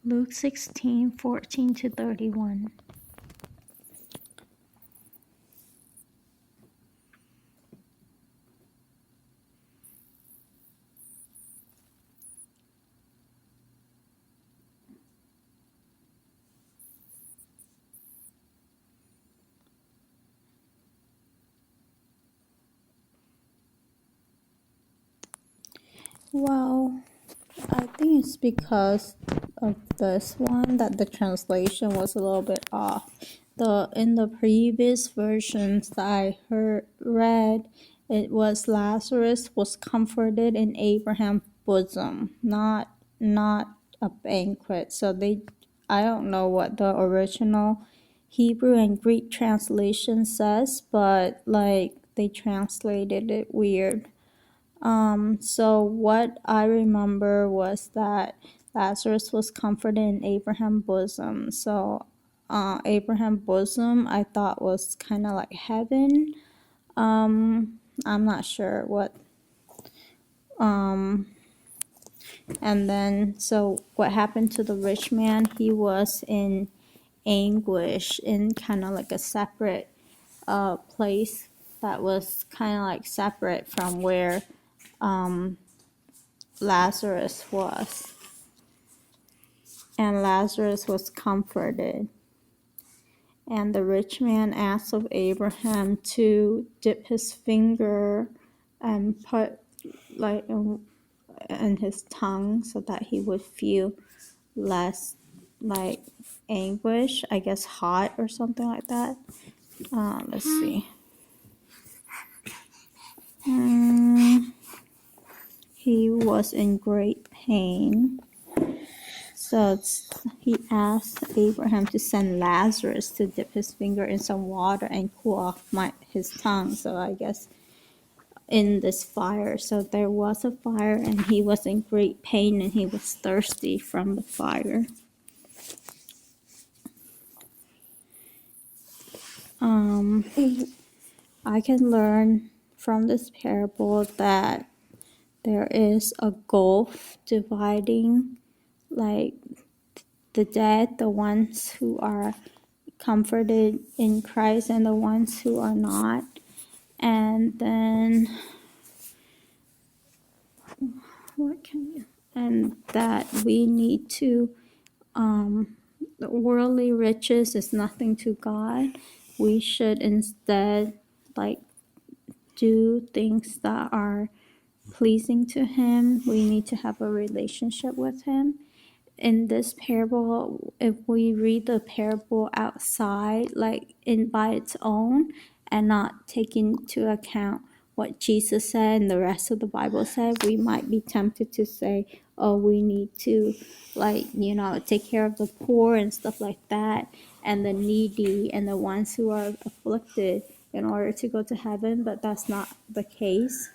Luke 16:14-31. Well, I think it's because of this one that the translation was a little bit off. In the previous versions that I read, it was Lazarus was comforted in Abraham's bosom, not a banquet. So I don't know what the original Hebrew and Greek translation says, but like they translated it weird. So what I remember was that Lazarus was comforted in Abraham's bosom. So Abraham's bosom I thought was kind of like heaven. I'm not sure what. And then so what happened to the rich man? He was in anguish in kind of like a separate place that was kind of like separate from where Lazarus was. And Lazarus was comforted. And the rich man asked of Abraham to dip his finger and put like in his tongue so that he would feel less like anguish, I guess hot or something like that. Let's see. He was in great pain. So he asked Abraham to send Lazarus to dip his finger in some water and cool off his tongue. So I guess in this fire. So there was a fire and he was in great pain and he was thirsty from the fire. I can learn from this parable that there is a gulf dividing like the dead, the ones who are comforted in Christ and the ones who are not. And then and that we need to the worldly riches is nothing to God. We should instead like do things that are pleasing to him. We need to have a relationship with him. In this parable, if we read the parable outside, like by its own, and not take into account what Jesus said and the rest of the Bible said, we might be tempted to say, oh, we need to take care of the poor and stuff like that, and the needy and the ones who are afflicted in order to go to heaven. But that's not the case.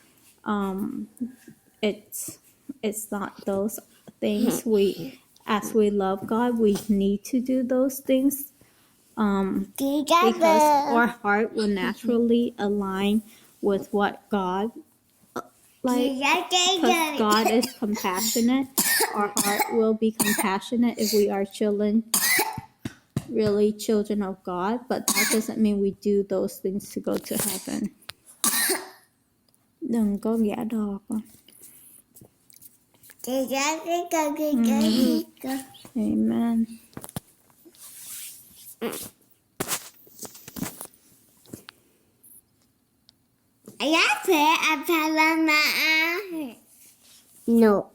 It's not those things. As we love God, we need to do those things because our heart will naturally align with what God because God is compassionate. Our heart will be compassionate if we are really children of God, but that doesn't mean we do those things to go to heaven. Đừng có gã đò con. Amen. No.